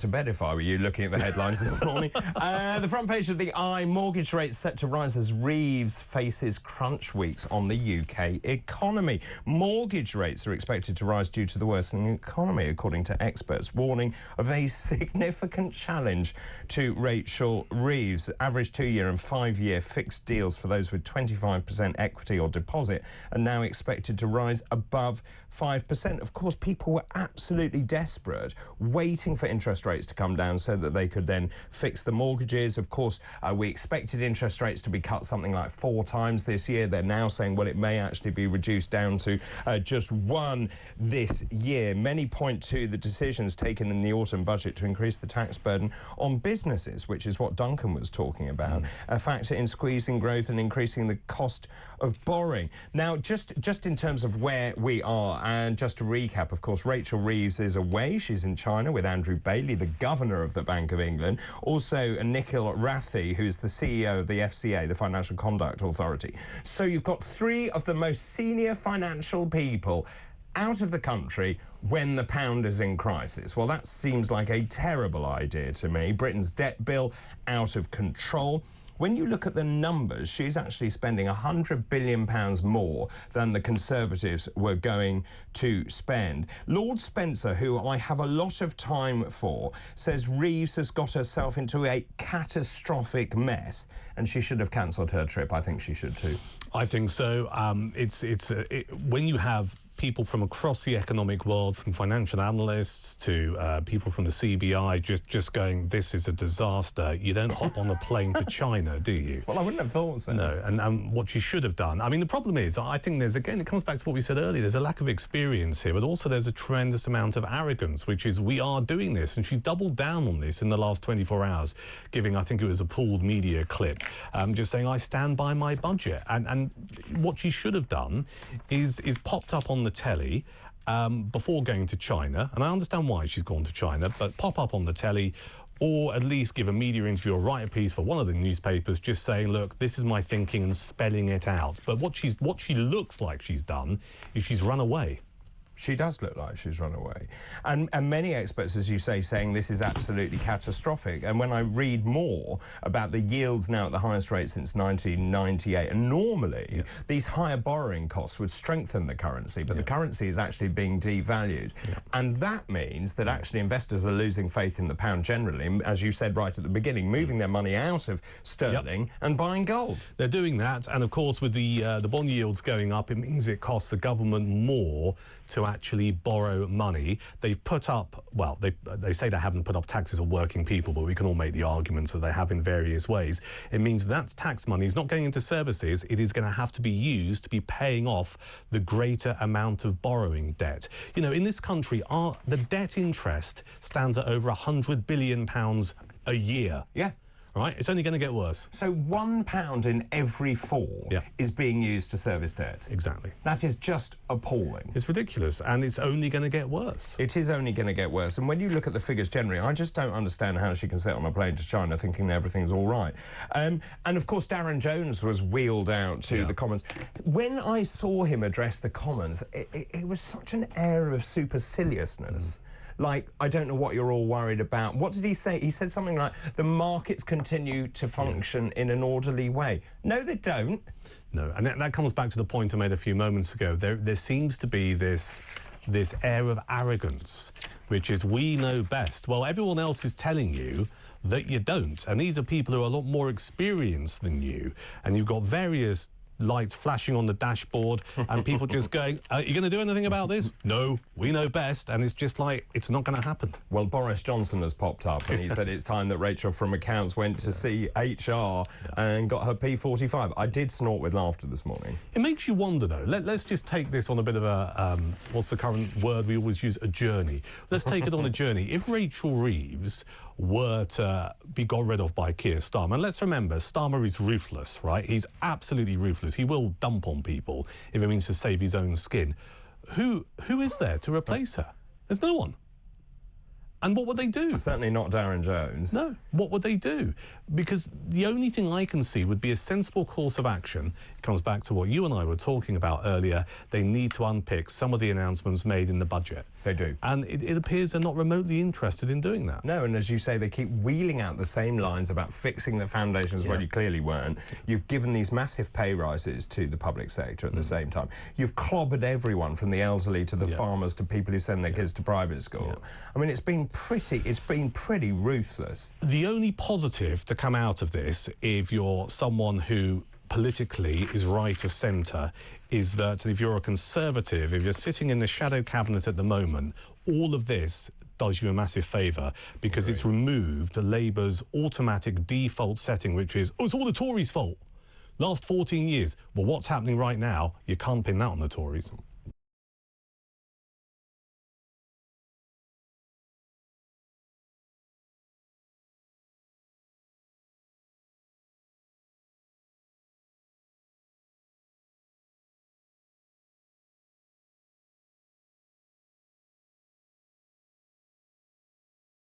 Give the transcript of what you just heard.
to bed if I were you, looking at the headlines this morning. The front page of the Eye, mortgage rates set to rise as Reeves faces crunch weeks on the UK economy. Mortgage rates are expected to rise due to the worsening economy, according to experts, warning of a significant challenge to Rachel Reeves. Average 2-year and 5-year fixed deals for those with 25% equity or deposit are now expected to rise above 5%. Of course, people were absolutely desperate, waiting for interest rates to come down so that they could then fix the mortgages. Of course, we expected interest rates to be cut something like 4 times this year. They're now saying, well, it may actually be reduced down to just 1 this year. Many point to the decisions taken in the autumn budget to increase the tax burden on businesses, which is what Duncan was talking about, a factor in squeezing growth and increasing the cost of borrowing. Now, just in terms of where we are, and just to recap, of course, Rachel Reeves is away. She's in China with Andrew Bailey, the governor of the Bank of England. Also, Nikhil Rathi, who's the CEO of the FCA, the Financial Conduct Authority. So you've got 3 of the most senior financial people out of the country when the pound is in crisis. Well, that seems like a terrible idea to me. Britain's debt bill out of control. When you look at the numbers, she's actually spending £100 billion more than the Conservatives were going to spend. Lord Spencer, who I have a lot of time for, says Reeves has got herself into a catastrophic mess and she should have cancelled her trip. I think she should too. I think so. When you have people from across the economic world, from financial analysts to people from the CBI just going, this is a disaster, you don't hop on a plane to China, do you? Well, I wouldn't have thought so. No, and what you should have done, I mean, the problem is, I think there's, again, it comes back to what we said earlier, there's a lack of experience here, but also there's a tremendous amount of arrogance, which is, we are doing this, and she's doubled down on this in the last 24 hours, giving, I think it was a pooled media clip, just saying, I stand by my budget. And what she should have done is popped up on the telly before going to China, and I understand why she's gone to China, but pop up on the telly, or at least give a media interview or write a piece for one of the newspapers just saying, look, this is my thinking, and spelling it out. But what she looks like she's done is she's run away. She does look like she's run away. And many experts, as you say, saying this is absolutely catastrophic. And when I read more about the yields now at the highest rate since 1998, and normally these higher borrowing costs would strengthen the currency, but the currency is actually being devalued. And that means that actually investors are losing faith in the pound generally, as you said right at the beginning, moving their money out of sterling and buying gold. They're doing that, and of course with the bond yields going up, it means it costs the government more to actually borrow money. They've put up, well, they say they haven't put up taxes on working people, but we can all make the arguments that they have in various ways. It means that tax money is not going into services, it is going to have to be used to be paying off the greater amount of borrowing debt. You know, in this country, the debt interest stands at over £100 billion a year. Yeah. Right? It's only going to get worse. So £1 in every 4 is being used to service debt. Exactly. That is just appalling. It's ridiculous, and it's only going to get worse. It is only going to get worse. And when you look at the figures generally, I just don't understand how she can sit on a plane to China thinking everything's all right. And of course, Darren Jones was wheeled out to the Commons. When I saw him address the Commons, it was such an air of superciliousness. Like, I don't know what you're all worried about. What did he say? He said something like, the markets continue to function in an orderly way. No, they don't. No, and that comes back to the point I made a few moments ago. There seems to be this air of arrogance, which is, we know best. Well, everyone else is telling you that you don't. And these are people who are a lot more experienced than you. And you've got various lights flashing on the dashboard and people just going, are you going to do anything about this? No, we know best. And it's just like, it's not going to happen. Well, Boris Johnson has popped up and he said it's time that Rachel from Accounts went to see HR and got her P45. I did snort with laughter this morning. It makes you wonder, though. Let's just take this on a bit of a, what's the current word we always use? A journey. Let's take it on a journey. If Rachel Reeves were to be got rid of by Keir Starmer, and let's remember, Starmer is ruthless, right? He's absolutely ruthless. He will dump on people if it means to save his own skin. Who is there to replace her? There's no one. And what would they do? Certainly not Darren Jones. No. What would they do? Because the only thing I can see would be a sensible course of action. It comes back to what you and I were talking about earlier. They need to unpick some of the announcements made in the budget. They do. And it appears they're not remotely interested in doing that. No, and as you say, they keep wheeling out the same lines about fixing the foundations where you clearly weren't. You've given these massive pay rises to the public sector at the same time. You've clobbered everyone from the elderly to the farmers to people who send their kids to private school. I mean, it's been pretty ruthless. The only positive to come out of this, if you're someone who politically is right of centre, is that if you're a Conservative, if you're sitting in the shadow cabinet at the moment, all of this does you a massive favour because it's removed Labour's automatic default setting, which is, oh, it's all the Tories' fault. Last 14 years. Well, what's happening right now, you can't pin that on the Tories.